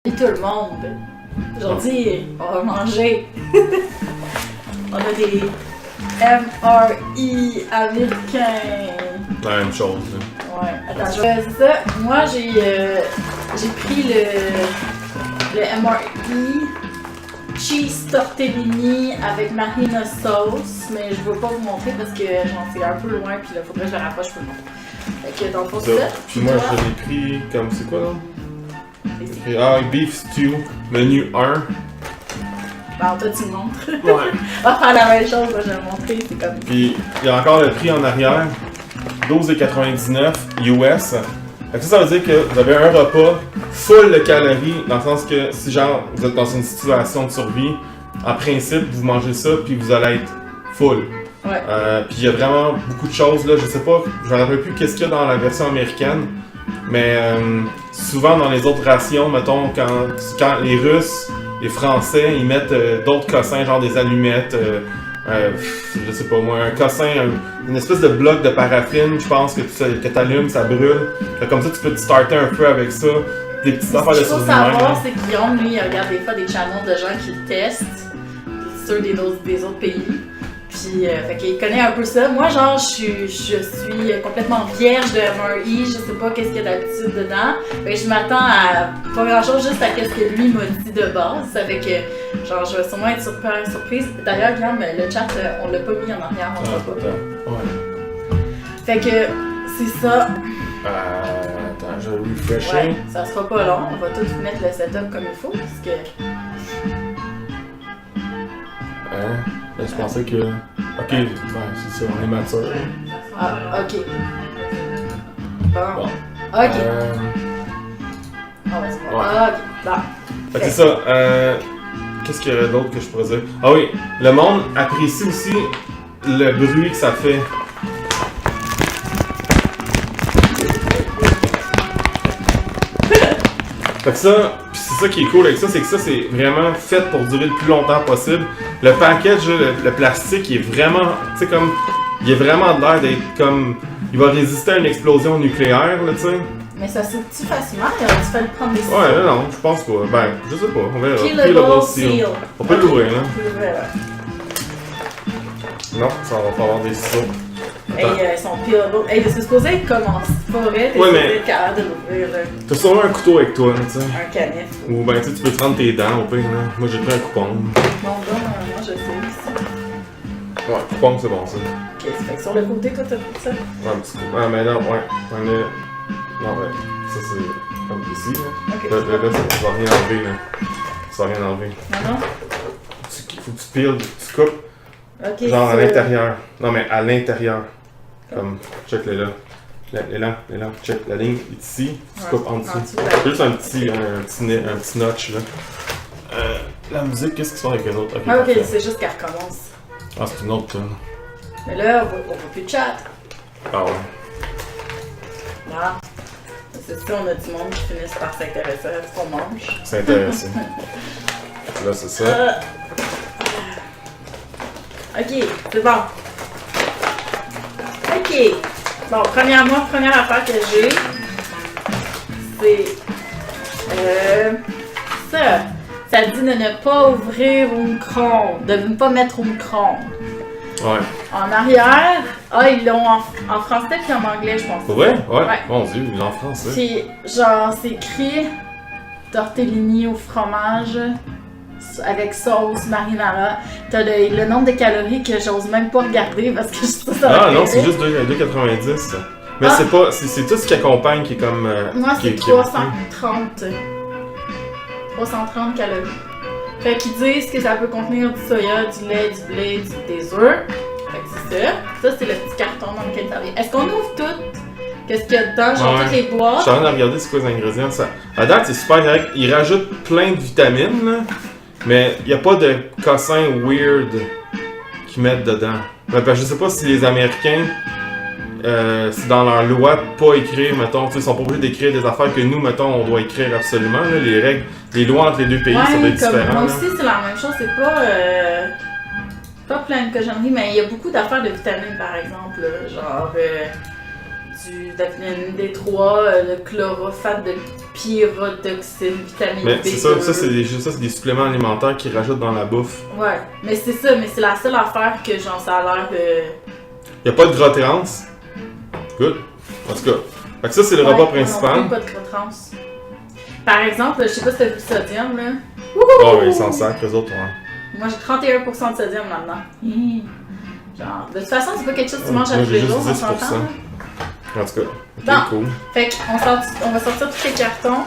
Et tout le monde. Aujourd'hui, on va manger. On a des MRE américains. La même chose. Ouais, attends, c'est ça. Moi, j'ai pris le MRE cheese tortellini avec marina sauce, mais je veux pas vous montrer parce que c'est un peu loin, puis là, faudrait que je le rapproche pour le montrer. Fait que dans le fond, c'est ça. Puis moi, je l'ai pris comme, c'est quoi là? Ah, beef stew, menu 1. Bon, toi, tu me montres. Ouais. On va faire la même chose, moi, je vais le montrer, c'est comme... Puis, il y a encore le prix en arrière, 12,99 US. Fait que ça veut dire que vous avez un repas full de calories, dans le sens que si genre vous êtes dans une situation de survie, en principe, vous mangez ça, puis vous allez être full. Ouais. Puis il y a vraiment beaucoup de choses là, je sais pas, je me rappelle plus qu'est-ce qu'il y a dans la version américaine, mais souvent dans les autres rations, mettons, quand les Russes, les Français, ils mettent d'autres cossins, genre des allumettes, je sais pas moi, un cossin, une espèce de bloc de paraffine, je pense, que t'allumes, ça brûle. Fait comme ça, tu peux te starter un peu avec ça, des petites affaires de survie. Ce qu'il faut savoir, c'est que Guillaume, lui, il regarde des fois des channels de gens qui le testent, ceux des autres pays. Puis, fait qu'il connaît un peu ça. Moi, genre, je suis complètement vierge de MRE, je sais pas qu'est-ce qu'il y a d'habitude dedans. Fait que je m'attends à pas grand-chose, juste à qu'est-ce que lui m'a dit de base. Ça fait que, genre, je vais sûrement être super surprise. D'ailleurs, Guillaume, le chat, on l'a pas mis en arrière, on l'a pas. Ouais. Fait que, c'est ça. Attends, je vais refresher. Ouais, ça sera pas long. On va tout mettre le setup comme il faut, parce que... Là, je pensais que... Ok, ouais, c'est ça, on est mature. Ah, ok. Bon. Ok. On va se voir. Ouais. Ok, bon. Fait que c'est ça, qu'est-ce qu'il y a d'autre que je pourrais dire? Ah oui, le monde apprécie aussi le bruit que ça fait. Fait que ça, pis c'est ça qui est cool avec ça, c'est que ça c'est vraiment fait pour durer le plus longtemps possible. Le package, le plastique, il est vraiment, tu sais comme, il est vraiment de l'air d'être comme, il va résister à une explosion nucléaire là, tu sais. Mais ça s'ouvre-tu facilement? Il aurait-tu fallu prendre des ciseaux? Ouais, non, je pense pas. Ben, je sais pas, on verra. Peelable seal. On peut l'ouvrir, là. On peut l'ouvrir, là. Non, ça va pas avoir des ciseaux. Hey, ils sont peelable. Hey, c'est supposé être comment? C'est pas vrai, t'es Ouais, supposé mais- être capable de l'ouvrir, là. T'as sûrement un couteau avec toi, tu sais. Un canif. Ou ben, tu sais, tu peux te prendre tes dents, au pire, là. Moi, j'ai pris un coupon. Bon, moi, je sais aussi. Ouais, coupon, c'est bon, ça. Ok, ça fait que sur le côté, toi, t'as pris ça? Ouais, un petit coup. Ah, mais non, ouais. On est... Non, ouais. Ça, c'est comme ici, là. Ok. Là, ça va rien enlever, là. Ça va rien enlever. Non? Faut que tu piles, tu coupes. Ok. Genre à ça- l'intérieur. Non, mais à l'intérieur. Comme, check-le là. Les là, check. La ligne est ici, tu Ouais, coupes en dessous. en dessous, là. Juste un petit notch là. La musique, qu'est-ce qu'ils sont avec les autres? Ah, ok, parfait. c'est juste qu'elle recommence. Ah, c'est une autre tune. Mais là, on voit plus de chat. Ah ouais. Voilà. C'est ça, on a du monde qui finissent par s'intéresser à ce qu'on mange. C'est intéressant. Là, c'est ça. Ok, c'est bon. Ok. Bon, première affaire que j'ai, c'est ça. Ça dit de ne pas ouvrir au micro-ondes, de ne pas mettre au micro-ondes. Ouais. En arrière, ils l'ont en français puis en anglais, je pense. Pour vrai? Ouais. Ouais. Mon dieu, il est en français. Puis, genre, c'est écrit tortellini au fromage avec sauce marinara. T'as le nombre de calories que j'ose même pas regarder parce que je sais ça. Ah non, c'est juste 2,90 ça. Mais c'est pas. C'est tout ce qui accompagne qui est comme. Moi, qui c'est est- 330 calories. Fait qu'ils disent que ça peut contenir du soya, du lait, du blé, des œufs. Fait que c'est ça. Ça, c'est le petit carton dans lequel ça vient. Est-ce qu'on ouvre tout? Qu'est-ce qu'il y a dedans? Genre Ouais. toutes les Je boîtes? suis en train de regarder c'est quoi les ingrédients. Ça. À date, c'est super correct. Ils rajoutent plein de vitamines, là, mais il n'y a pas de cossin weird qu'ils mettent dedans. Ben, je sais pas si les Américains, c'est dans leur loi de pas écrire, mettons, ils sont pas obligés d'écrire des affaires que nous, mettons, on doit écrire absolument. Là, les règles, les lois entre les deux pays, ça doit être comme différent. moi là. aussi, c'est la même chose. C'est pas plein de cochonneries, mais il y a beaucoup d'affaires de vitamines, par exemple. Là, genre du de la vitamine D3, le chlorophyte de pyridoxine, vitamine Mais B2. c'est ça, c'est des suppléments alimentaires qu'ils rajoutent dans la bouffe. Ouais, mais c'est ça, mais c'est la seule affaire que genre ça a l'air Y a pas de gras trans. Good. En tout cas. Fait que ça, c'est le repas principal. Non, pas de gras trans. Par exemple, je sais pas si t'as vu le sodium là. Oh, oui, ils s'en sacrent, eux autres, ouais. Moi j'ai 31% de sodium là-dedans. Genre, de toute façon, c'est pas quelque chose que tu manges à Moi, tous j'ai les jours, juste on 10%. s'entend. Là. En tout cas, ok, Bon. cool. Fait qu'on va sortir tous les cartons.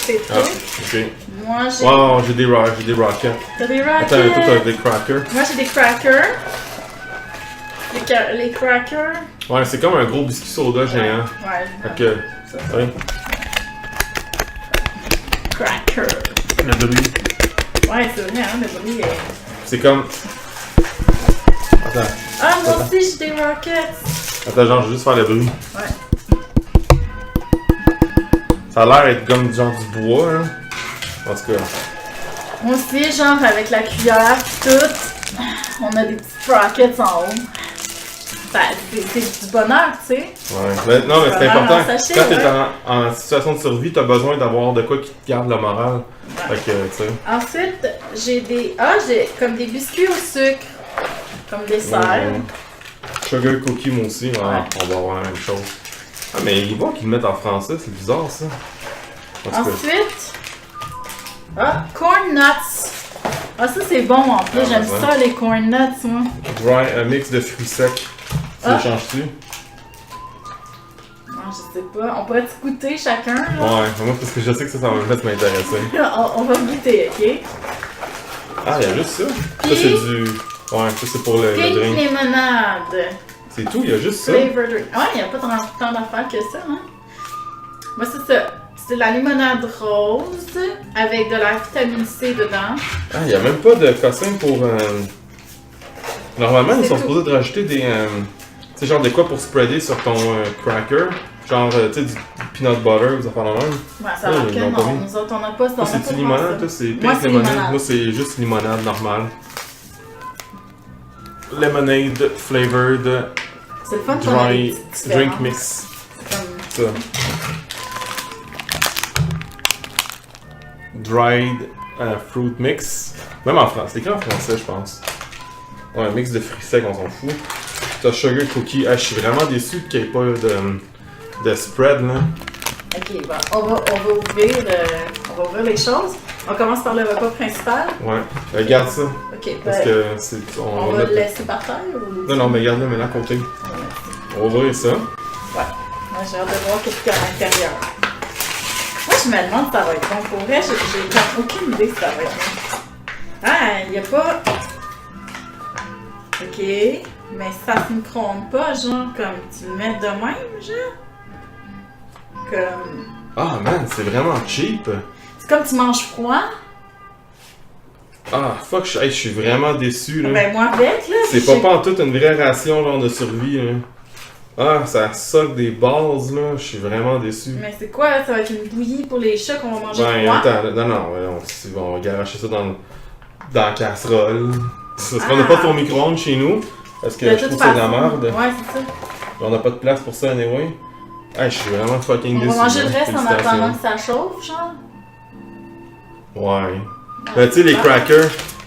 C'est Ah, tout. ok. Moi j'ai. Wow, j'ai des rockets. T'as des rockets. Attends, toi, t'as des crackers. Moi j'ai des crackers. Les crackers. Ouais, c'est comme un gros biscuit soda géant. Ouais. Fait que, Ça. ouais, Cracker. le bruit. Ouais, c'est vrai, hein, le bruit est. C'est comme. Attends, Ah, moi aussi j'ai des rockets. attends, genre, je vais juste faire le bruit. Ouais. Ça a l'air d'être comme genre du bois, hein. En tout cas. Moi aussi, genre avec la cuillère pis tout, on a des petites rockets en haut. C'est du bonheur, tu sais. Ouais. Mais, non, mais c'est Bonheur important. en sachet, Quand t'es ouais. en situation de survie, t'as besoin d'avoir de quoi qui te garde le moral. Ouais. Fait que, tu sais. Ensuite, j'ai comme des biscuits au sucre, comme dessert. Sugar cookie, moi aussi. Ouais, Ouais. on va avoir la même chose. Ah, mais ils vont qu'ils le mettent en français, c'est bizarre ça. En tout cas. Ensuite, corn nuts. Ah, ça c'est bon en plus, Ah, j'aime ouais. ça les corn nuts, moi. Dry, un mix de fruits secs. Ça Ah. change-tu? Non, je sais pas. On pourrait goûter chacun, là? Ouais, moi parce que je sais que ça va peut-être m'intéresser. on va goûter, ok? Ah, il y a juste ça? Ça Puis- c'est du. Ouais, ça c'est pour le Pink drink. lemonade. C'est tout, il y a juste ça. Flavor drink. Ouais, il n'y a pas tant d'affaires que ça, hein? Moi, c'est ça. C'est de la limonade rose avec de la vitamine C dedans. Ah, il n'y a même pas de cossin pour. Normalement, ils C'est sont tout. supposés te rajouter des. C'est genre de quoi pour spreader sur ton cracker. Genre, tu sais, du peanut butter, vous en parlez même. Ouais, ça a Ouais, l'air ils que l'ont pas non. mis. Nous autres, on n'a pas ça. Toi, c'est-tu limonade? Toi, c'est Moi, pink c'est lemonade. limonade. Moi, c'est juste limonade normale. Lemonade flavored C'est le fun qu'on a des dry petites drink différences. mix. Comme- Ça. Dried fruit mix. Même en France. C'est écrit en français, je pense. Ouais, un mix de fruits secs, on s'en fout. T'as sugar cookie. Ah, je suis vraiment déçu qu'il n'y ait pas de spread, là. Ok, bon, on va ouvrir les choses. On commence par le repas principal. Ouais. Regarde ça. Ok, Parce ben, que c'est. on va le laisser par terre ou... Non, non, mais regarde-le, mais là, à côté. On va ouvrir ça. Ouais. Moi, j'ai hâte de voir qu'est-ce qu'il y a à l'intérieur. Moi, je me demande si ça va être bon. Pour vrai, j'ai comme aucune idée si ça va être bon. Ah, il n'y a pas... Ok, mais ça se micro-ondes pas, genre, comme tu le mets de même, genre? Comme... Ah, man, c'est vraiment cheap. C'est comme tu manges froid. Ah, fuck, je suis vraiment déçu, là. Ben, moi avec, là. C'est pas pantoute une vraie ration, genre, de survie, là. Ah, ça soque des bases, là. Je suis vraiment déçu. Mais c'est quoi, ça va être une bouillie pour les chats qu'on va manger Ben, froid? attends, non, on va garocher ça dans la casserole. Parce qu'on n'a Ah. pas de four micro-ondes chez nous. Parce que De je toute trouve que c'est de la façon. merde. Ouais, c'est ça. On n'a pas de place pour ça, anyway. Ah, je suis vraiment fucking On déçu. va manger le là. reste en Félicitations. attendant que ça chauffe, genre? Ouais. Ben, tu sais, les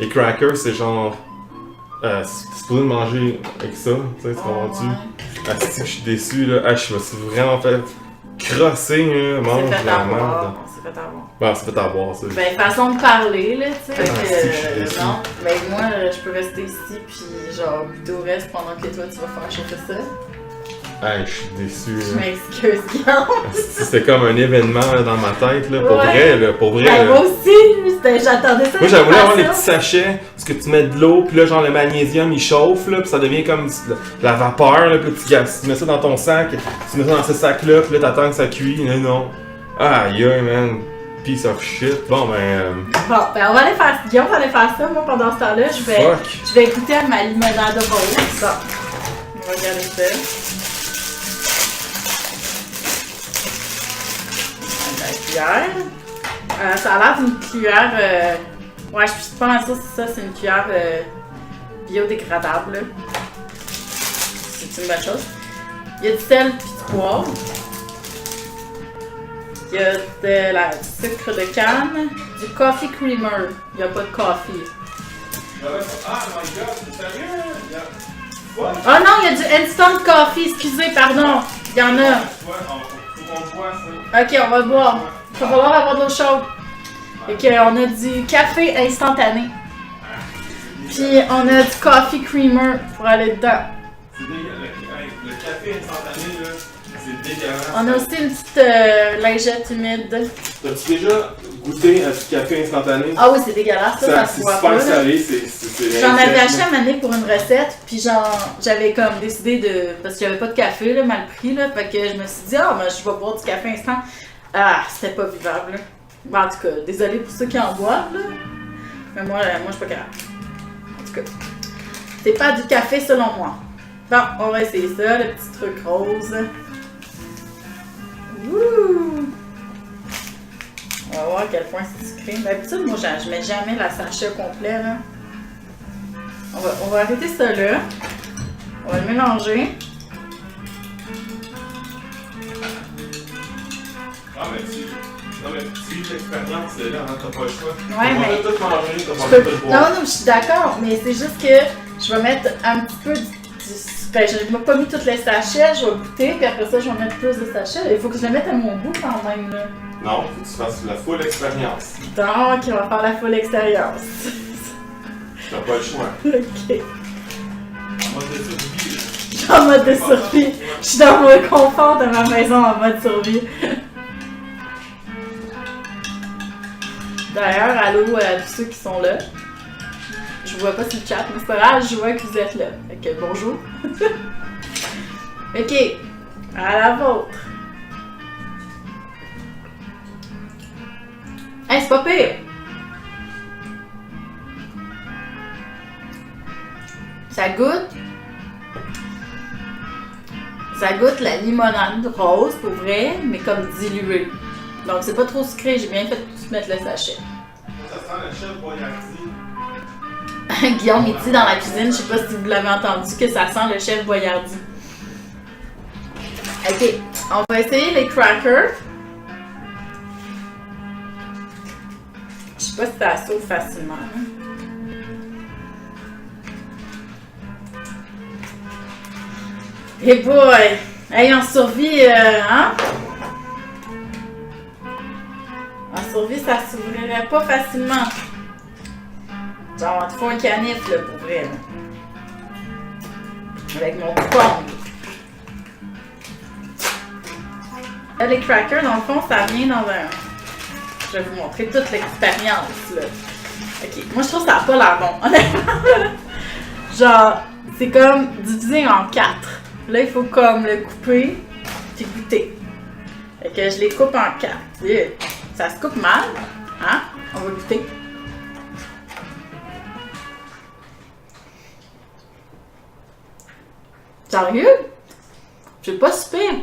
crackers, c'est genre. C'est supposé de manger avec ça, tu sais, tu comprends-tu? Ouais. Ah, c'est que je suis déçu, là. Ah, je me suis vraiment fait crosser, là. On Mange s'est fait la avoir. merde. On s'est fait avoir. Bon, c'est fait à boire, ça. Ben, façon de parler, là, tu sais. Ah, Fait c'est que je suis déçu. non. Ben, moi, je peux rester ici, puis genre, goûter au reste pendant que toi, tu vas faire chauffer ça. Ah, je suis déçu, Je là. m'excuse, Guillaume. C'était comme un événement là, dans ma tête, là. Pour Ouais. vrai, là. Pour vrai. Ben, là. moi aussi, j'attendais ça. Moi, j'avais voulu avoir les ça. petits sachets, parce que tu mets de l'eau, puis là, genre, le magnésium, il chauffe, là, puis ça devient comme de la vapeur, là, puis tu mets ça dans ton sac, tu mets ça dans ce sac-là, puis là, t'attends que ça cuit, non. Aïe, aïe, man. Piece of shit. Bon, ben. Bon, ben, on va aller faire... Guillaume va aller faire ça. Moi, pendant ce temps-là, Fuck. je vais goûter à ma limonade rose. Bon, on va regarder ça. La cuillère. Ça a l'air d'une cuillère... Ouais, je suis pas mal sûre que ça, c'est une cuillère biodégradable. C'est une bonne chose. Il y a du sel puis du poivre. Il y a du sucre de canne, du coffee creamer. Il n'y a pas de coffee. Ah my god, c'est sérieux? Quoi? Ah non, il y a du instant coffee, excusez, pardon. Il y en a. Faut qu'on boit ça. Ok, on va le boire. Il va falloir avoir de l'eau chaude. Et qu'on a du café instantané. Puis on a du coffee creamer pour aller dedans. C'est dégueulasse. Le café instantané, là, c'est dégueulasse. On a aussi une petite lingette humide. T'as-tu déjà goûté à du café instantané? Ah oui, c'est dégueulasse, ça se C'est voit super pas. salé, c'est J'en avais infect, acheté à un moment donné pour une recette, puis j'avais comme décidé de... Parce qu'il n'y avait pas de café, là, mal pris, là, fait que je me suis dit, ah, ben, je vais boire du café instant. Ah, c'était pas vivable, là. Bon, en tout cas, désolé pour ceux qui en boivent, là. Mais moi, je suis pas capable. En tout cas, c'est pas du café selon moi. Bon, on va essayer ça, le petit truc rose. Ouh! On va voir à quel point c'est sucré. D'habitude, moi, je mets jamais la sachet au complet, là. On va arrêter ça là. On va le mélanger. Ah, mais tu l'expérience, c'est là, hein, t'as pas le choix. Ouais, mais. On va tout manger, t'as pas le choix. Non, je suis d'accord, mais c'est juste que je vais mettre un petit peu ben, je n'ai pas mis tous les sachets, je vais goûter, puis après ça, je vais mettre plus de sachets. Il faut que je le mette à mon goût quand même, là. Non, faut que tu fasses la full expérience. Donc, on va faire la full expérience. T'as pas le choix. Ok. En mode de survie. Je suis en mode de survie. Je suis dans le confort de ma maison en mode survie. D'ailleurs, allô à tous ceux qui sont là. Je vous vois pas sur le chat, mais c'est pas grave, je vois que vous êtes là. Fait que bonjour. Ok, à la vôtre. Hey, c'est pas pire! Ça goûte la limonade rose pour vrai, mais comme diluée. Donc c'est pas trop sucré, j'ai bien fait de mettre le sachet. Ça sent le chef Boyardi. Guillaume il dit dans la cuisine, je sais pas si vous l'avez entendu, que ça sent le chef Boyardi. Ok, on va essayer les crackers. Je sais pas si ça sauve facilement. Hey boy! Hey, en survie, hein? En survie, ça s'ouvrirait pas facilement. Genre, il faut un canif, là, pour vrai, là. Avec mon coupon. Là, les crackers, dans le fond, ça vient dans un... Je vais vous montrer toute l'expérience, là. Ok, moi, je trouve que ça n'a pas l'air bon, honnêtement. Genre, c'est comme divisé en 4. Là, il faut comme le couper puis goûter. Fait que je les coupe en 4. Ça se coupe mal, hein? On va goûter. Sérieux? C'est pas super.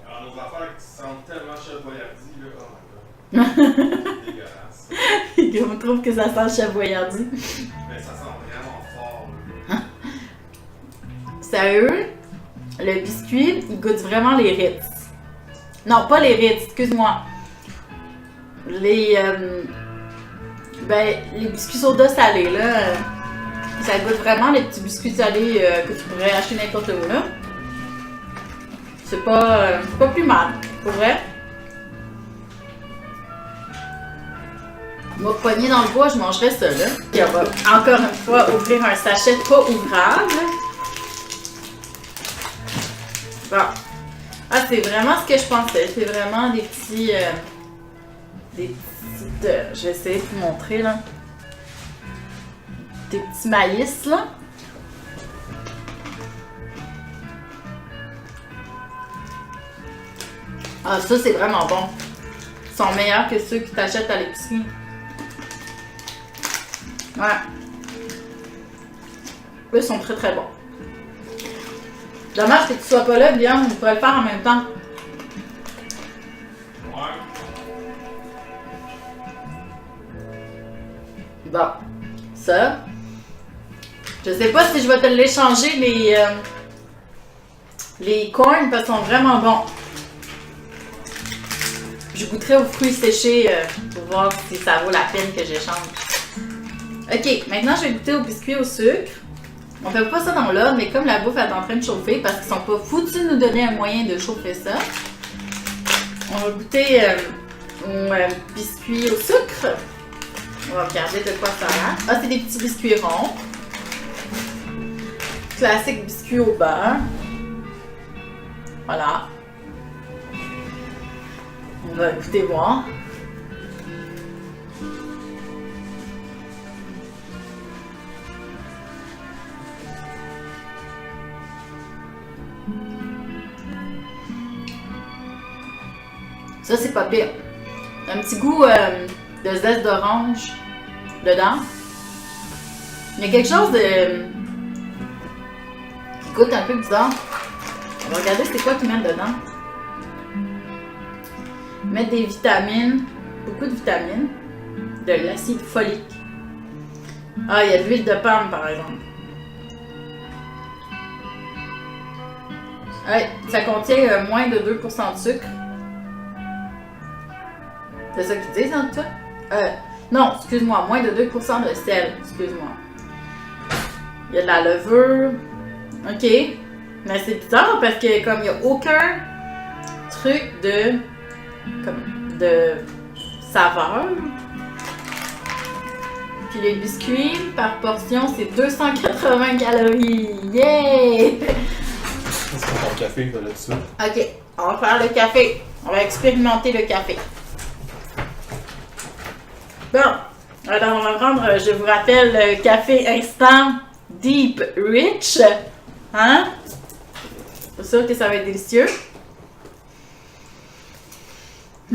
Alors, nos affaires qui sentent tellement chef Boyardi, là. Oh my god. C'est dégueulasse. On trouve que ça sent le chef Boyardi. Mais ça sent vraiment fort, là. Sérieux? Le biscuit, il goûte vraiment les Ritz. Non, pas les Ritz, excuse-moi. Les biscuits soda salés, là. Ça goûte vraiment les petits biscuits salés que tu pourrais acheter n'importe où, là. C'est pas plus mal, pour vrai. Moi, poignée dans le bois, je mangerais ça, là. Puis on va encore une fois ouvrir un sachet pas ouvrable. Bon. Ah, c'est vraiment ce que je pensais. C'est vraiment des petits... je vais essayer de vous montrer, là. Des petits maïs, là. Ah, ça, c'est vraiment bon. Ils sont meilleurs que ceux que tu achètes à l'épicerie. Ouais. Eux sont très très bons. Dommage que tu sois pas là, Guillaume, on pourrait le faire en même temps. Ouais. Bon. Ça. Je sais pas si je vais te l'échanger, les corns, parce qu'ils sont vraiment bons. Je goûterai aux fruits séchés pour voir si ça vaut la peine que j'échange. Ok, maintenant je vais goûter aux biscuits au sucre. On fait pas ça dans l'ordre, mais comme la bouffe est en train de chauffer, parce qu'ils sont pas foutus de nous donner un moyen de chauffer ça, on va goûter aux biscuits au sucre. On va regarder de quoi ça a l'air. Ah, c'est des petits biscuits ronds. Classique biscuit au beurre. Voilà. On va goûter voir. Ça, c'est pas pire. Un petit goût de zeste d'orange dedans. Il y a quelque chose de... qui goûte un peu bizarre. On va regarder c'est quoi qu'ils mettent dedans. Ils mettent des vitamines, beaucoup de vitamines, de l'acide folique. Ah, il y a de l'huile de palme par exemple. Ouais, ça contient moins de 2% de sucre. C'est ça qu'ils disent en tout cas? Non, excuse-moi, moins de 2% de sel, excuse-moi. Il y a de la levure. Ok. Mais c'est bizarre parce que comme il n'y a aucun truc de saveur. Puis les biscuits par portion c'est 280 calories. Yeah! C'est pour ton café là-dessus. Ok, on va faire le café. On va expérimenter le café. Bon, alors on va prendre, je vous rappelle, le café instant Deep Rich. Hein? C'est sûr que ça va être délicieux.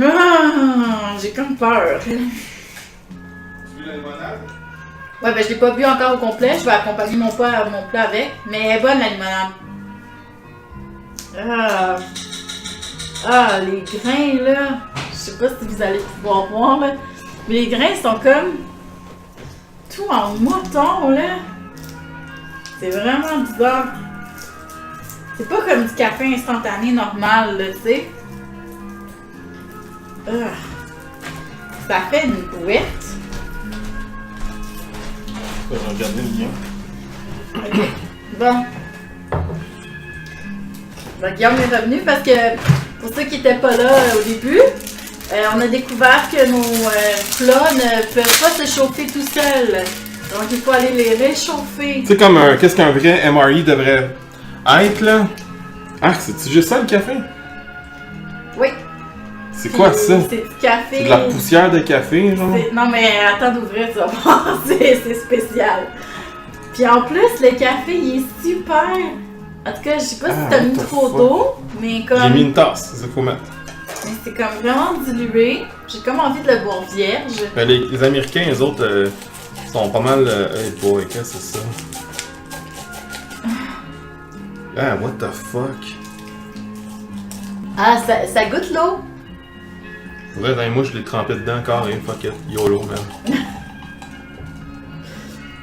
Ah, j'ai comme peur. Tu veux la limonade? Ouais, ben je l'ai pas bu encore au complet. Je vais accompagner mon plat avec. Mais elle est bonne la limonade. Ah, les grains là. Je sais pas si vous allez pouvoir voir là. Mais les grains sont comme tout en mouton là. C'est vraiment bizarre. C'est pas comme du café instantané normal là, tu sais. Ça fait une bouette. Je vais regarder le lien. Ok. Bon. Ben, Guillaume est revenu parce que pour ceux qui n'étaient pas là au début, on a découvert que nos plats ne peuvent pas se chauffer tout seuls. Donc il faut aller les réchauffer. Tu sais comme qu'est-ce qu'un vrai MRE devrait être là? Ah, c'est juste ça le café? Oui. C'est quoi ça? C'est du café. C'est de la poussière de café, genre? Non mais attends d'ouvrir, tu vas voir, c'est spécial. Puis en plus, le café, il est super. En tout cas, je sais pas si t'as mis trop d'eau, mais comme... J'ai mis une tasse, c'est ça qu'il faut mettre. Mais c'est comme vraiment dilué. J'ai comme envie de le boire vierge. Ben, les Américains, les autres, sont pas mal... Hey boy, qu'est-ce que c'est ça? Ah, what the fuck? Ah, ça goûte l'eau? Ouais, ben, moi je l'ai trempé dedans encore et fuck it, YOLO man.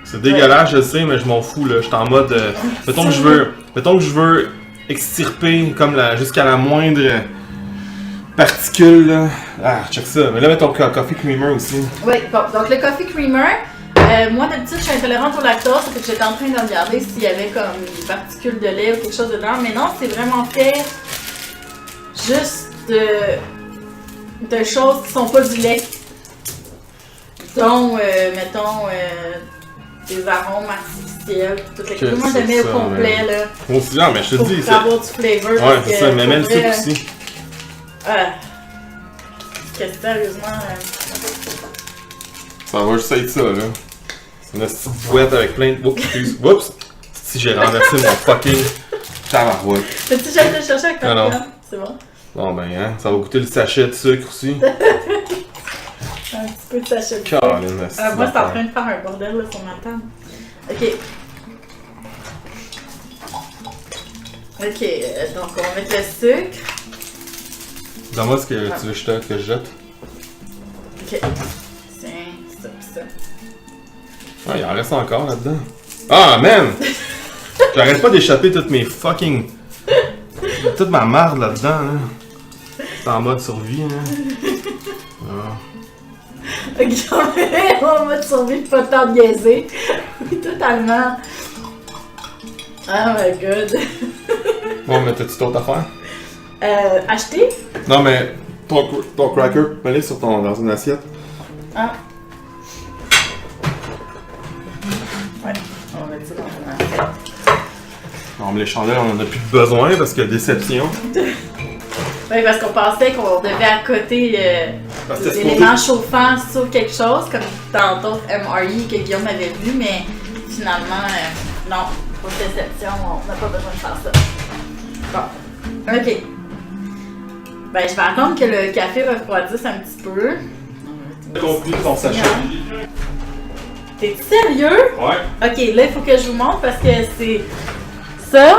C'est dégueulasse, je sais, mais je m'en fous là. J'étais en mode. Mettons que je veux extirper comme jusqu'à la moindre particule là. Ah, check ça. Mais là, mettons coffee creamer aussi. Oui, bon, donc le coffee creamer, moi d'habitude je suis intolérante au lactose, donc j'étais en train de regarder s'il y avait comme des particules de lait ou quelque chose dedans, mais non, c'est vraiment fait juste de choses qui sont pas du lait. Donc, mettons, des arômes artificiels, tout le truc. Moi, je le mets au complet, là. Moi aussi, non, mais je te dis, pour avoir du flavor. Ouais, c'est ça, mais mets le sucre aussi. Que sérieusement... Ça va juste être ça, là. C'est une petite fouette avec plein de... Oups, excuse. Oups! Si j'ai renversé mon fucking tabarouette. Peux-tu j'aille te chercher avec ta non. crème? C'est bon. Bon, ben, hein, ça va goûter le sachet de sucre aussi. Un petit peu de sachet de sucre. Caroline, Moi, c'est en train de faire un bordel là, sur ma table. Ok. Ok, donc on va mettre le sucre. Donne-moi ce que tu veux que je jette. Ok. Tiens, ça. Ouais, il en reste encore là-dedans. Ah, man! J'arrête pas d'échapper toutes mes fucking... toute ma marde là-dedans, là. C'est en mode survie, là. Ah. Ok, on va te survivre de pas de temps de niaiser. Oui, totalement. Oh my god. Bon, mais t'as-tu d'autres affaires? Acheter? Non, mais ton cracker, mets-le dans une assiette. Ah. Ouais, on va mettre ça dans une assiette. Non, mais les chandelles, on en a plus besoin parce que déception. Oui, parce qu'on pensait qu'on devait accoter l'élément chauffant sur quelque chose, comme tantôt MRE que Guillaume avait vu, mais finalement, non, pour déception, on n'a pas besoin de faire ça. Bon, ok. Ben, je vais attendre que le café refroidisse un petit peu. Conclu ton sachet. T'es sérieux? Ouais. Ok, là, il faut que je vous montre parce que c'est ça,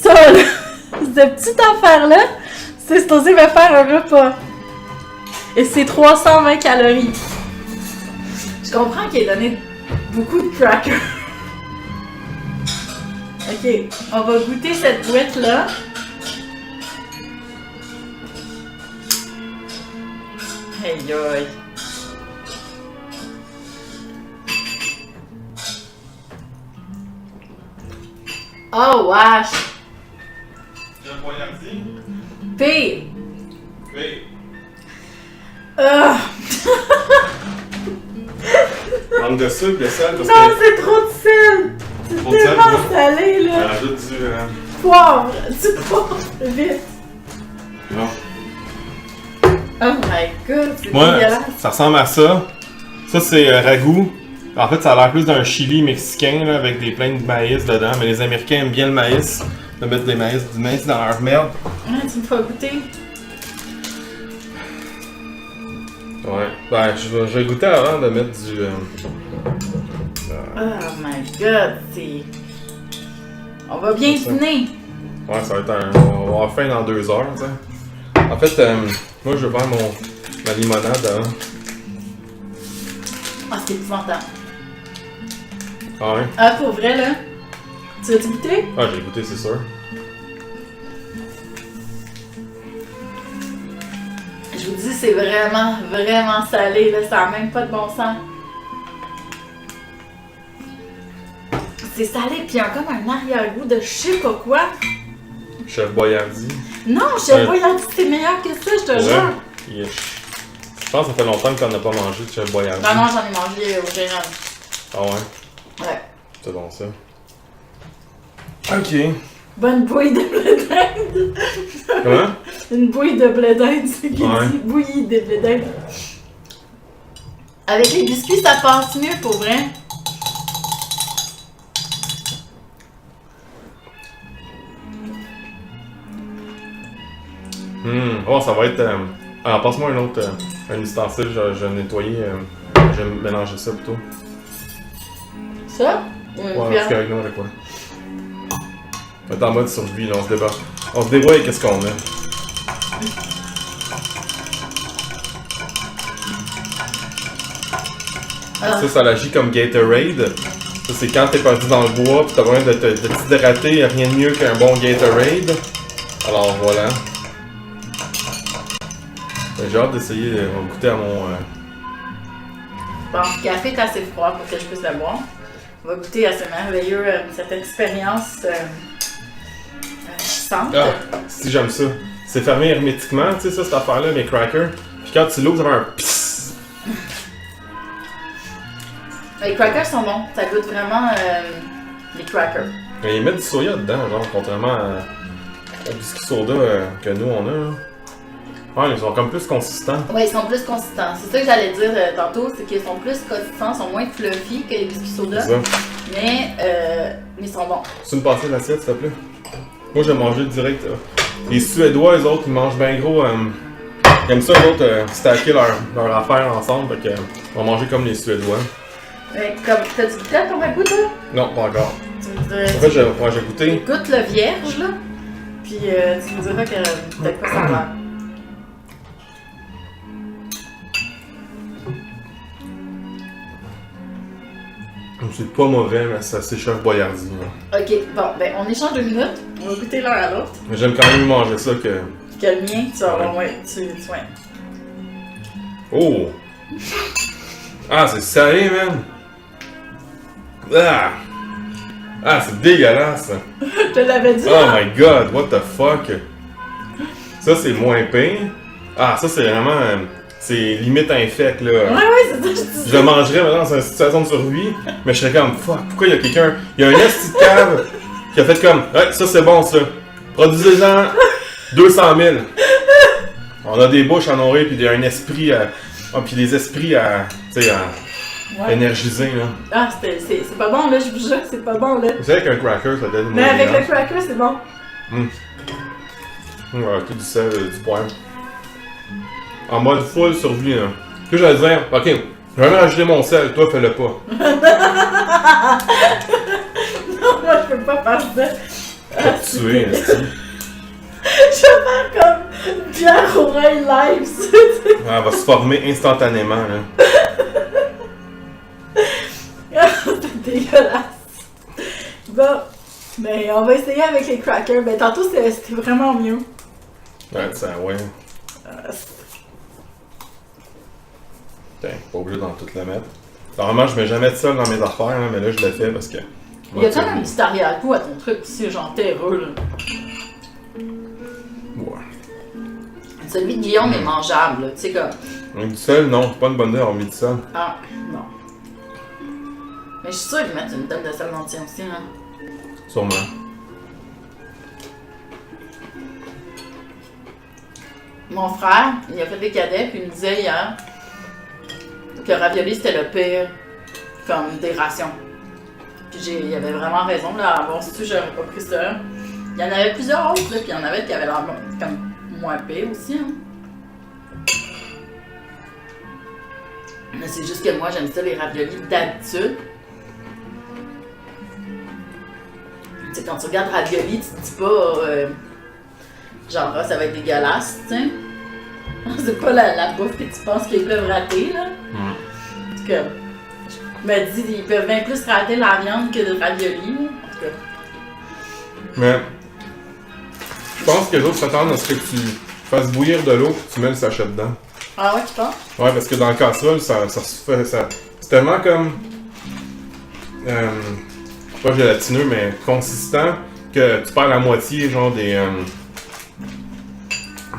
là. Cette petite affaire-là, c'est supposé me faire un repas. Et c'est 320 calories. Je comprends qu'il ait donné beaucoup de crackers. Ok, on va goûter cette boîte-là. Aïe aïe. Oh wesh! Tu as poignardé? Pire! Oui. Manque de sucre, de sel, parce Non, que... c'est trop de sel! C'est Trop de sel, tellement ouais. salé, On là! rajoute du... Poivre! Du poivre! Vite! Non. Oh my god, c'est Moi, dégueulasse! ça ressemble à ça. Ça, c'est ragoût. En fait, ça a l'air plus d'un chili mexicain, là, avec plein de maïs dedans. Mais les Américains aiment bien le maïs. De mettre du maïs dans leur merde. Tu me fais goûter? Ouais. Ben, je vais goûter avant de mettre du... Oh my god, c'est... On va bien C'est ça. dîner! Ouais, ça va être on va avoir faim dans 2 heures, tu sais. En fait, moi, je vais faire ma limonade avant. Ah, c'est épouvantable! Ah ouais? Ah, pour vrai, là? Tu vas-tu goûter? Ah, j'ai goûté, c'est sûr. Je vous dis, c'est vraiment, vraiment salé, là. Ça n'a même pas de bon sens. C'est salé, puis il y a comme un arrière-goût de je sais pas quoi. Chef Boyardi. Non, je sais pas, c'est meilleur que ça, je te jure. Yeah. Je pense que ça fait longtemps qu'on n'a pas mangé de Chef Boyardi. Ah non, j'en ai mangé au général. Ah ouais? Ouais. C'est bon ça. Ok. Bonne bouillie de blé d'Inde. Comment? Une bouillie de blé d'Inde, c'est ce qu'il Ouais. dit. Bouillie de blé d'Inde. Avec les biscuits, ça passe mieux pour vrai. Oh, ça va être... Alors, passe-moi un autre... un ustensile, je vais nettoyer... je vais mélanger ça plutôt. Ça? Ou une Ouais, parce cuillère? qu'avec nous, avec quoi? On est en mode survie, là, on se débat. On se débrouille avec ce qu'on a. Ah. Ça l'agit comme Gatorade. Ça, c'est quand t'es perdu dans le bois pis t'as besoin de t'hydrater, rien de mieux qu'un bon Gatorade. Alors voilà. J'ai hâte d'essayer de goûter à mon... Bon, le café est assez froid pour que je puisse le boire. On va goûter à ce merveilleux, cette expérience enrichissante. Ah, si j'aime ça. C'est fermé hermétiquement, tu sais ça, cette affaire-là, mes crackers. Puis quand tu l'ouvres, ça fait un psss. Les crackers sont bons. Ça goûte vraiment les crackers. Mais ils mettent du soya dedans, genre, contrairement au biscuit soda que nous on a. Là. Ouais, ils sont comme plus consistants. Oui, ils sont plus consistants. C'est ça que j'allais dire tantôt, c'est qu'ils sont plus consistants, sont moins fluffy que les biscuits soda. C'est ça. Mais ils sont bons. Tu me passer l'assiette, s'il te plaît? Moi, je vais manger direct. Les Suédois, eux autres, ils mangent bien gros. Ils aiment ça, eux autres, stacker leur affaire ensemble. Fait que, on va manger comme les Suédois. Mais comme, t'as-tu goûté à ton ragoût, toi? Non, pas encore. Tu me dirais, En fait, j'ai goûté. goûte le vierge, là. Puis tu me diras que peut-être pas ça a l'air. C'est pas mauvais, mais ça c'est chef Boyardie. Là. Ok, bon, ben on échange 2 minutes. On va goûter l'un à l'autre. Mais j'aime quand même manger ça que. Que le mien, tu vas avoir, ouais, ouais. Oh! Ah, c'est salé, man! Ah! Ah, c'est dégueulasse! Je te l'avais dit. Oh my god, what the fuck? Ça, c'est moins pire. Ah, ça, c'est vraiment. C'est limite infect, là. Ouais, c'est ça, je dis. Je le mangerais maintenant dans une situation de survie, mais je serais comme, fuck, pourquoi il y a quelqu'un. Il y a un esti de cave qui a fait comme, ouais, ça c'est bon, ça. Produisez-en 200 000. On a des bouches à nourrir, puis il y a un esprit à. Ah, puis des esprits à. Tu sais, à. Ouais. Énergiser, là. Ah, c'est pas bon, là, je vous jure, c'est pas bon, là. Vous savez qu'un cracker, ça donne une Mais avec le cracker, c'est bon. Ouais, tout du sel, du poivre. En mode full survie, là. Que j'allais dire, ok, je vais rajouter mon sel, toi fais-le pas. Non, moi, je peux pas faire ça. Pas te tuer, esti. Je vais faire comme Pierre Oreille live, Elle va se former instantanément, là. c'est dégueulasse. Bon, mais on va essayer avec les crackers. Ben, tantôt, c'était vraiment mieux. Ouais, ça, ouais. Putain, pas obligé d'en tout la mettre. Normalement, je mets jamais de sel dans mes affaires, là, mais là, je l'ai fait parce que. Il y a quand même un petit arrière-goût à ton truc ici, genre terreux, là. Ouais. Celui de Guillaume est mangeable, là, tu sais, comme. Donc, du sel, non, c'est pas une bonne idée d'avoir mis du sel. Ah, non. Mais je suis sûre qu'ils mettent une table de sel dans le tien aussi, là. Sûrement. Mon frère, il a fait des cadets, puis il me disait hier que le ravioli c'était le pire, comme des rations. Puis il avait vraiment raison, là, à avoir su, j'aurais pas pris ça. Il y en avait plusieurs autres, là, puis il y en avait qui avaient l'air comme moins pire aussi, hein. Mais c'est juste que moi, j'aime ça, les raviolis d'habitude. Tu sais, quand tu regardes ravioli, tu te dis pas, genre, ah, ça va être dégueulasse, tu sais. C'est pas la bouffe que tu penses qu'ils peuvent rater, là. En tout cas, je me dis, ils peuvent bien plus rater la viande que de ravioli, là. En tout cas. Mais. Je pense que les autres s'attendent à ce que tu fasses bouillir de l'eau et tu mets le sachet dedans. Ah ouais, tu penses? Ouais, parce que dans le casserole, ça se fait. C'est tellement comme. Pas gélatineux, mais consistant que tu perds la moitié, genre des.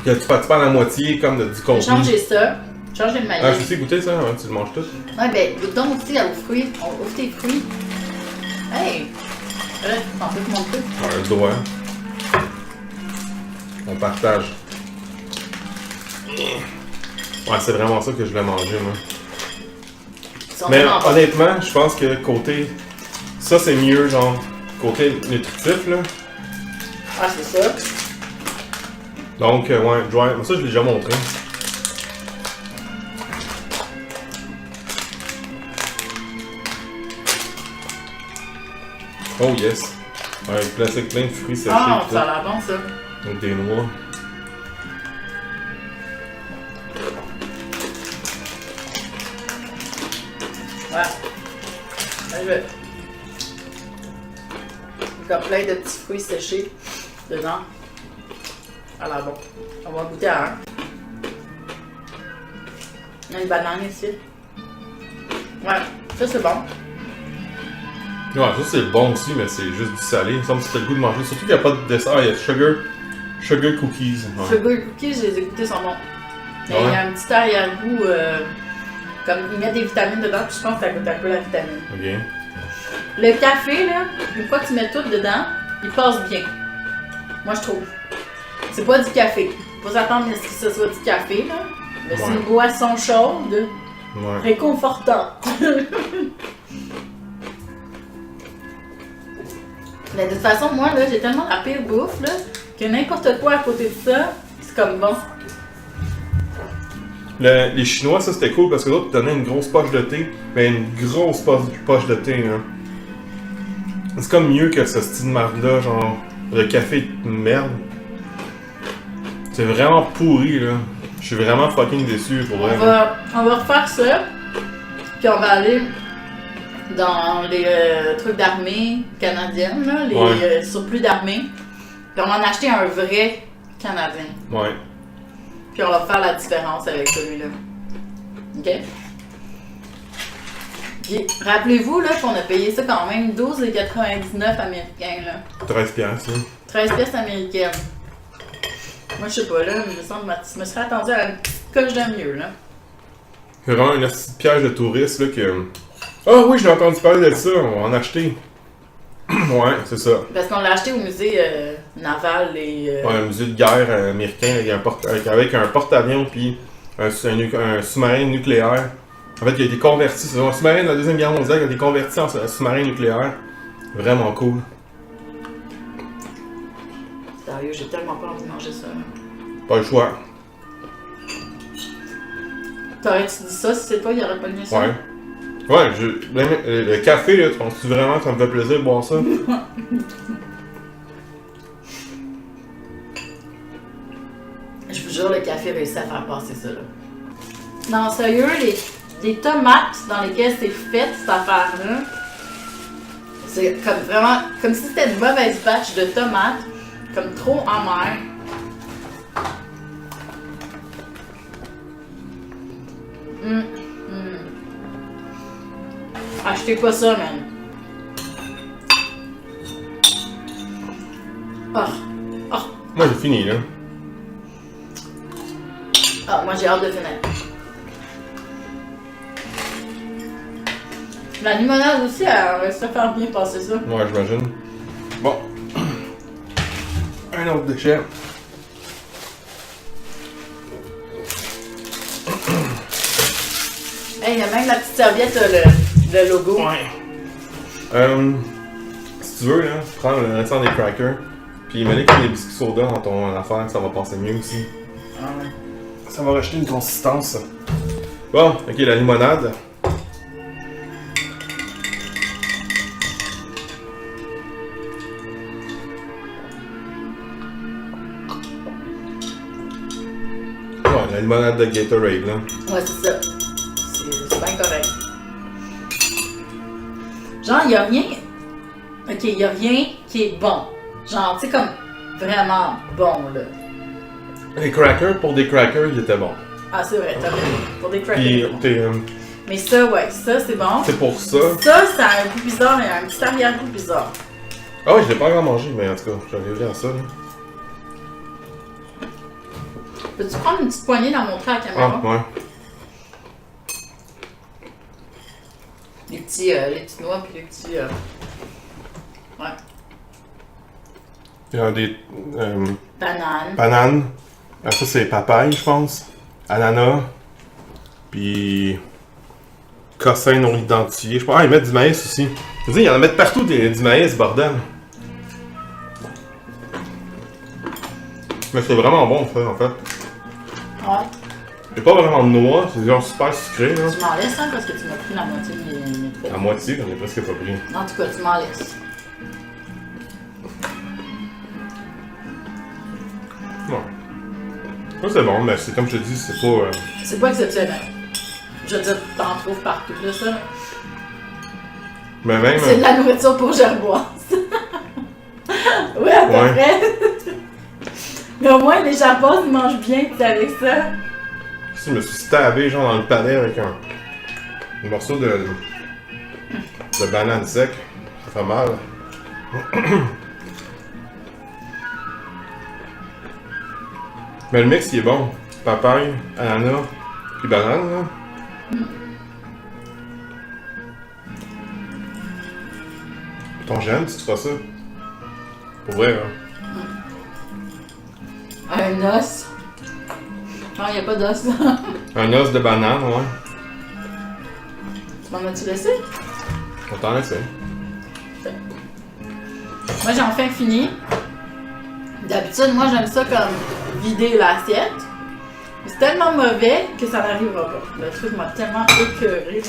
Que tu perds la moitié comme du J'ai contenu. changé ça. Changer le maïs. Ah, je sais goûter ça, ouais, tu le manges tout. Ouais, ben, goûte donc aussi aux fruits. On ouvre tes fruits. Hey! T'en fais mon truc. Ouais, le doigt. On partage. Ouais, c'est vraiment ça que je voulais manger, moi. Ils sont Mais vraiment bons. honnêtement, je pense que côté. Ça, c'est mieux, genre. Côté nutritif, là. Ah, c'est ça. Donc, ouais, dry. Ça, je l'ai déjà montré. Oh yes! Ouais, plein de fruits séchés. Ah, pis ça a tout. l'air bon, ça. Donc des noix. Ouais. Je vais. Il y a plein de petits fruits séchés dedans. Ça a l'air bon. On va goûter à un. Il y a une banane ici. Ouais, ça c'est bon. Ouais, ça c'est bon aussi, mais c'est juste du salé. Il me semble que c'était le goût de manger. Surtout qu'il n'y a pas de dessert. Ah, il y a sugar cookies. Ouais. Sugar cookies, je les ai goûtés, sont bons. Mais il y a un petit arrière-goût, comme ils mettent des vitamines dedans, puis je pense que ça goûte un peu la vitamine. Ok. Le café, là, une fois que tu mets tout dedans, il passe bien. Moi, je trouve. C'est pas du café. Faut s'attendre à ce que ce soit du café, là. Mais c'est une boisson chaude, Ouais. réconfortante. Mais de toute façon, moi, là, j'ai tellement la pire bouffe, là, que n'importe quoi à côté de ça, c'est comme bon. Les Chinois, ça c'était cool parce que l'autre te donnait une grosse poche de thé. Mais une grosse poche de thé, là. C'est comme mieux que ce style de marde-là, genre le café de merde. C'est vraiment pourri, là. Je suis vraiment fucking déçu pour vrai. On va refaire ça, puis on va aller dans les trucs d'armée canadienne, là, les Ouais. surplus d'armée. Puis on va en acheter un vrai canadien. Ouais. Puis on va faire la différence avec celui-là. OK? Puis rappelez-vous là, qu'on a payé ça quand même 12,99 américains. Là. 13 piastres, là. 13 pièces américaines. Moi, je sais pas, là, il me semble que je me serais attendu à une petite coche de mieux, là. C'est vraiment une petite piège de touristes, là, que... Ah oui, j'ai entendu parler de ça, on va en acheter. Ouais, c'est ça. Parce qu'on l'a acheté au musée naval et... Ouais, un musée de guerre américain avec un porte-avions puis un sous-marin nucléaire. En fait, il a été converti, c'est un sous-marin de la Deuxième Guerre mondiale qui a été converti en sous-marin nucléaire. Vraiment cool. Sérieux, j'ai tellement pas envie de manger ça. Là. Pas le choix. T'aurais-tu dit ça si c'est toi, il aurait pas mis ça? Ouais. Ouais, le café, là, tu penses-tu vraiment que ça me fait plaisir de boire ça? Je vous jure, le café réussit à faire passer ça, là. Non, sérieux, les tomates dans lesquelles c'est fait, cette affaire-là, c'est comme vraiment... Comme si c'était une mauvaise batch de tomates, comme trop amère. Achetez pas ça, man. Moi, j'ai fini, là. Ah, moi j'ai hâte de finir. La limonade aussi, elle va se faire bien passer ça. Ouais, j'imagine. Bon. Un autre déchet. Hey, il y a même la petite serviette, le logo. Ouais. Si tu veux, là, prends le restant des crackers, puis mets-les comme des biscuits soda dans ton affaire, ça va passer mieux aussi. Ah ouais. Ça va rajouter une consistance. Bon, ok, la limonade. Ouais, la limonade de Gatorade, là. Ouais, c'est ça. C'est bien correct. Genre, il y a rien. Ok, il y a rien qui est bon. Genre, tu sais, comme vraiment bon, là. Les crackers, pour des crackers, ils étaient bons. Ah, c'est vrai, t'as raison. Pour des Puis, crackers. Mais ça, ouais, ça, c'est bon. c'est pour ça. Ça, a un goût bizarre, et un petit arrière-goût bizarre. Ah ouais, je l'ai pas encore mangé, mais en tout cas, j'arriverai à ça, là. Peux-tu prendre une petite poignée dans mon trait à la caméra? Ah, ouais. Les petits noix puis les petits... Ouais. Il y a des Bananes. bananes. Ah, ça, c'est papaye, je pense. Ananas. Puis. Cossin non identifié. Je pense. Ah, ils mettent du maïs aussi. Je veux dire, ils en mettent partout du maïs, bordel. Mais c'est vraiment bon, ça, en fait. Ouais. C'est pas vraiment de noix, c'est genre super sucré, là. Tu m'en laisses, hein, parce que tu m'as pris la moitié de mes trucs. À moitié, j'en ai presque pas pris. En tout cas, tu m'en laisses. Ouais. Ça, c'est bon, mais c'est comme je te dis, c'est pas. C'est pas exceptionnel. Je veux dire, t'en trouves partout, là, ça. Mais même. C'est de la nourriture pour gerboise. Ouais, à peu Ouais. près. Mais au moins, les gerboises, ils mangent bien, tu sais, avec ça. Si je me suis stabé, genre, dans le palais avec un morceau de banane sec. Ça fait mal. Mais le mix, il est bon. Papaye, ananas, puis banane, là. Ton j'aime si tu fais ça. Pour vrai, hein. Un os. Non, il n'y a pas d'os. Un os de banane, ouais. Tu m'en as-tu laissé? On t'en laisse. Moi, j'en fais fini. D'habitude, moi, j'aime ça comme vider l'assiette. Mais c'est tellement mauvais que ça n'arrivera pas. Le truc m'a tellement écœuré.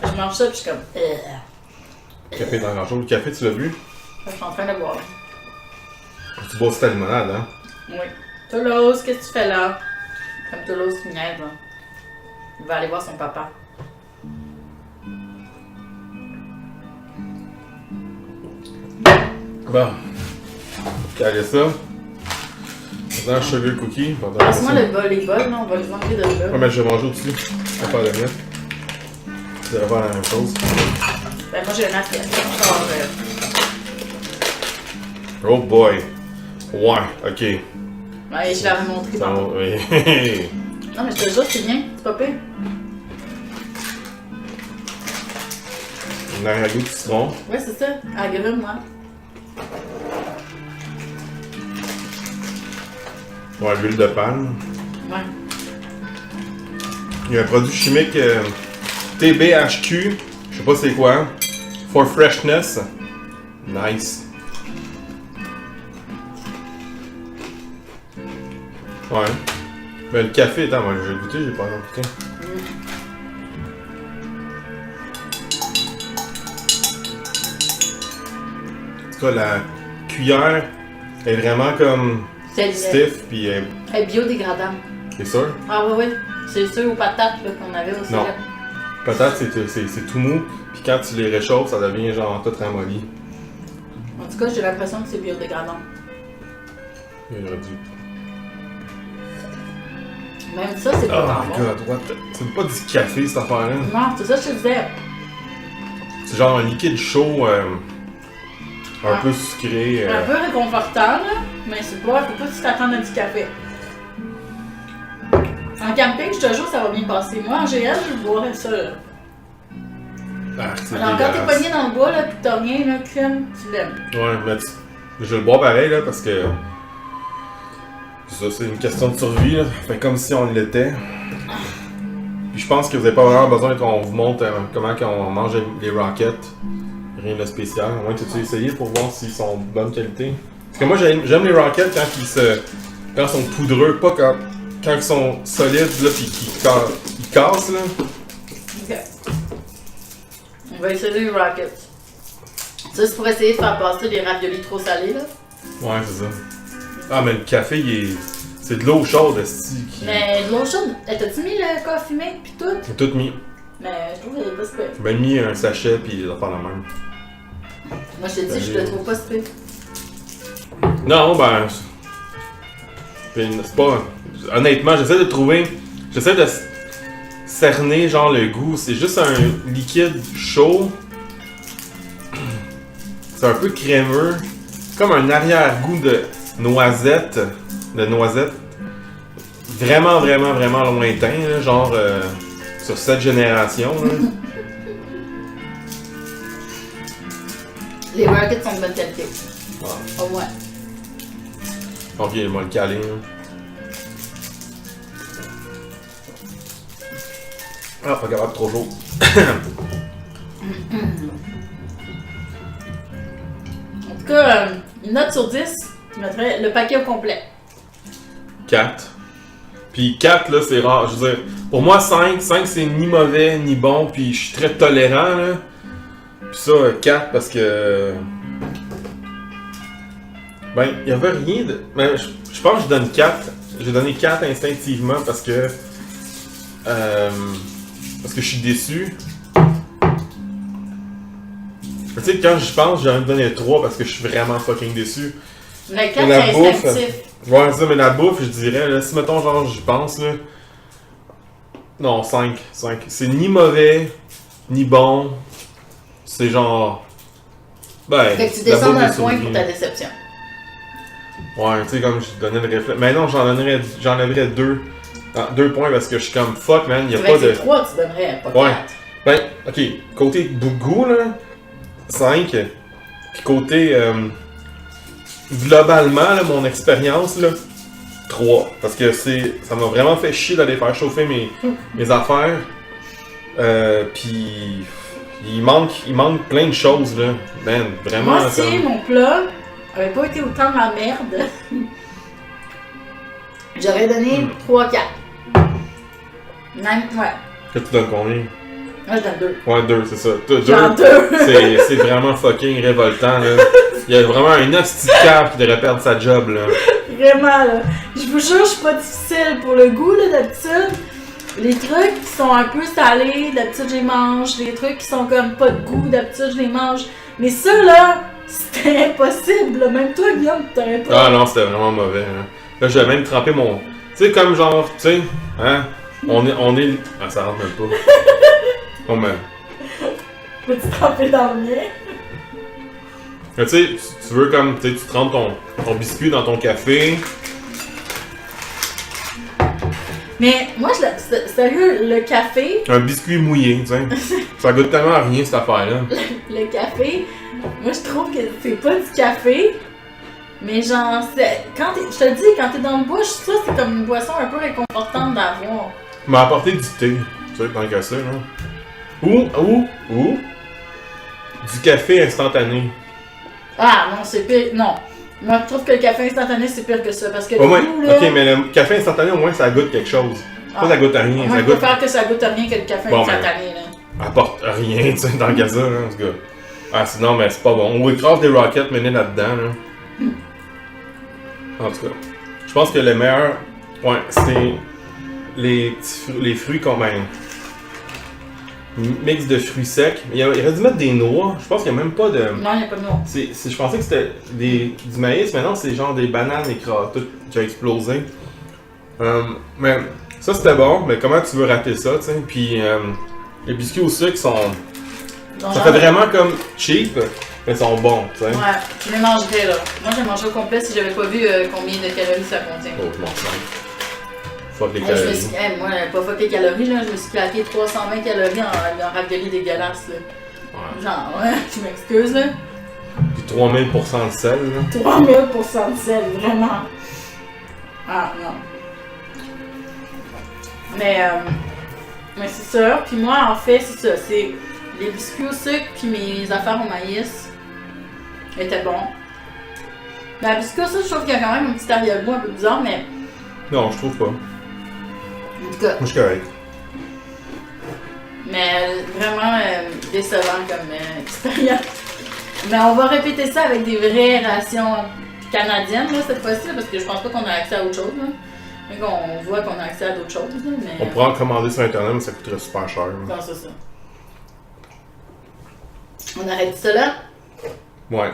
Je mange ça, puis je suis comme... Café dans la jour. Le café, tu l'as vu? Je suis en train de boire. Tu bois aussi ta limonade, hein? Oui. Toulouse, qu'est-ce que tu fais là? Comme Toulouse qui niaise, là. Il va aller voir son papa. Bon. Caler ça. Maintenant, sugar cookie. Passe-moi les bols, là, on va les enlever de là. Ouais, mais je vais manger au-dessus. On va faire le mettre. Tu devrais faire la même chose. Ben, moi, j'ai une assiette. Encore, Oh boy. Ouais, ok. ouais, je l'avais montré Ça tantôt. oui. Non, mais je te jure, c'est bien. C'est pas pire. Un arrière-goût de citron. Ouais, c'est ça. Agrumes, moi. Ouais, l'huile de palme. Ouais. Il y a un produit chimique TBHQ. Je sais pas c'est quoi. For freshness. Nice. Ouais. Ben le café, attends, moi j'ai goûté, j'ai pas encore goûté. En tout cas, la cuillère est vraiment comme C'est stiff, puis biodégradable. c'est sûr. Ah, ouais, ouais. C'est sûr aux patates là, qu'on avait aussi. Non. Là. Peut-être c'est tout mou, puis quand tu les réchauffes, ça devient genre tout ramolli. En tout cas, j'ai l'impression que c'est biodégradable. Il aurait dû. Même ça, c'est Oh pas tant my bon. god, what the... C'est pas du café cette affaire-là. Non, c'est ça que je te disais. C'est genre un liquide chaud, un peu sucré. Un peu réconfortant, là, mais c'est pas, faut pas que tu t'attendes à du café. En camping, je te jure, ça va bien passer. Moi, en GL, je boirais ça, là. Ah, c'est Alors, quand t'es dégueulasse. pogné dans le bois, là, pis t'as rien, là, crème, tu l'aimes. Ouais, mais je vais le boire pareil, là, parce que... Ça, c'est une question de survie, là. Fait comme si on l'était. Puis je pense que vous avez pas vraiment besoin qu'on vous montre comment on mange les rockets. Rien de spécial. Au moins, t'as-tu essayé pour voir s'ils sont de bonne qualité? Parce que moi, j'aime les rockets quand ils sont poudreux, pas quand ils sont solides, là, pis qu'ils cassent, là. Ok. On va essayer les rockets. Ça, c'est pour essayer de faire passer les raviolis trop salés, là. Ouais, c'est ça. Ah, mais le café, c'est de l'eau chaude, esti. Mais de l'eau chaude, t'as-tu mis le coffee mate pis tout? J'ai tout mis. Mais je trouve qu'il est pas super. J'ai même mis un sachet, pis ça faire la même. Moi, je te dis, je le trouve pas super. Non, ben. C'est pas. Honnêtement, j'essaie de cerner, genre, le goût. C'est juste un liquide chaud. C'est un peu crémeux. Comme un arrière-goût de noisette. Vraiment, vraiment, vraiment lointain, là, genre sur cette génération. Là. Les rockets sont de bonne qualité. Ouais. Au moins. Ok, il va le caler. Là. Ah, pas capable, trop chaud. En tout cas, une note sur 10, tu mettrais le paquet au complet. 4. Puis 4, là, c'est rare. Je veux dire, pour moi, 5 c'est ni mauvais ni bon, puis je suis très tolérant, là. Puis ça, 4 parce que. Ben, il y avait rien de. Ben, je pense que je donne 4. J'ai donné 4 instinctivement parce que. Parce que je suis déçu. Tu sais, quand j'y pense, j'ai envie de donner 3 parce que je suis vraiment fucking déçu. Le 4, la c'est bouffe, instinctif. Ouais, c'est ça, mais la bouffe, je dirais, là, si mettons, genre, j'y pense, là. Non, 5. C'est ni mauvais, ni bon. C'est genre. Ben. Fait que tu la descends bouffe d'un de point survie. pour ta déception. Ouais, tu sais, comme je donnais le réflexe. Mais non, j'enlèverais 2. 2 points parce que je suis comme fuck, man, y a pas de. 3, tu donnerais, pas 4. Ouais. Ben, ok, côté goût, là, 5. Puis côté. Globalement, là, mon expérience, là, 3. Parce que ça m'a vraiment fait chier d'aller faire chauffer mes affaires. Puis. Il manque plein de choses, là. Man, vraiment. Moi, si mon plat avait pas été autant ma merde, j'aurais donné 3-4. Même, ouais. Que tu donnes combien? Moi, je donne 2. Ouais, 2, c'est ça. 2. Genre 2. C'est vraiment fucking révoltant, là. Il y a vraiment un hostie de cave qui devrait perdre sa job, là. Vraiment, là. Je vous jure, je suis pas difficile pour le goût, là, d'habitude. Les trucs qui sont un peu salés, d'habitude, je les mange. Les trucs qui sont comme pas de goût, d'habitude, je les mange. Mais ça, là, C'était impossible, là. Même toi, Guillaume, t'aurais pas. Ah non, c'était vraiment mauvais. Hein. Là, j'avais même trempé mon. Tu sais, comme genre, tu sais, hein, on est. Ah, ça rentre même pas. Oh, man. Peux-tu tremper dans le mien? Tu sais, tu veux comme, tu sais, tu trempes ton biscuit dans ton café. Mais moi, sérieux, le café, Un biscuit mouillé, tu sais. Ça goûte tellement à rien, cette affaire-là. le café, moi, je trouve que c'est pas du café. Mais genre, je te dis, quand t'es dans le bouche, ça, c'est comme une boisson un peu réconfortante d'avoir. M'a apporté du thé, tu sais, tant qu'à ça, là. Ou du café instantané. Ah, non, c'est pire. Non. Moi, je trouve que le café instantané, c'est pire que ça. Parce que Au moins, goût, là... ok, mais le café instantané, au moins, ça goûte quelque chose. Pas ça goûte à rien, Moi, ça je goûte. préfère que ça goûte rien que le café Bon, instantané, là. Apporte rien, tu sais, tant qu'à ça, là, en tout cas. Ah, sinon, mais c'est pas bon. On écrase des rockets menés là-dedans, là. En tout cas. Je pense que le meilleur, ouais, c'est les fruits qu'on met. Mix de fruits secs. Il aurait dû mettre des noix. Je pense qu'il n'y a même pas de. Non, il n'y a pas de noix. Je pensais que c'était du maïs, mais non, c'est genre des bananes écrasées, tout qui a explosé. Mais ça c'était bon, mais comment tu veux rater ça, tu sais? Puis les biscuits au sucre sont. Non, Ça fait vraiment comme cheap, mais ils sont bons, tu sais. Ouais, je les mangerais là. Moi, je les mangerais au complet si j'avais pas vu combien de calories ça contient. Oh, je m'en sers. Fuck les Je me calories. suis... moi, pas fuck les calories, là. Je me suis claqué 320 calories en raviolis dégueulasses, là. Ouais. Genre, ouais, je m'excuse, là. Puis 3000% de sel, là. 3000% de sel, vraiment. Ah, non. Mais c'est ça. Puis moi, en fait, c'est ça. C'est les biscuits au sucre, puis mes affaires au maïs étaient bons. Mais la biscuit au sucre, je trouve qu'il y a quand même un petit arrière-goût un peu bizarre, mais Non, je trouve pas. en tout cas, Moi, je suis correct. mais vraiment décevant comme expérience. Mais on va répéter ça avec des vraies rations canadiennes, là, cette fois-ci, parce que je pense pas qu'on a accès à autre chose, là. Mais qu'on voit qu'on a accès à d'autres choses, là, mais... On pourra en commander sur internet, mais ça coûterait super cher. Là. Non, c'est ça. On arrête ça là? Ouais.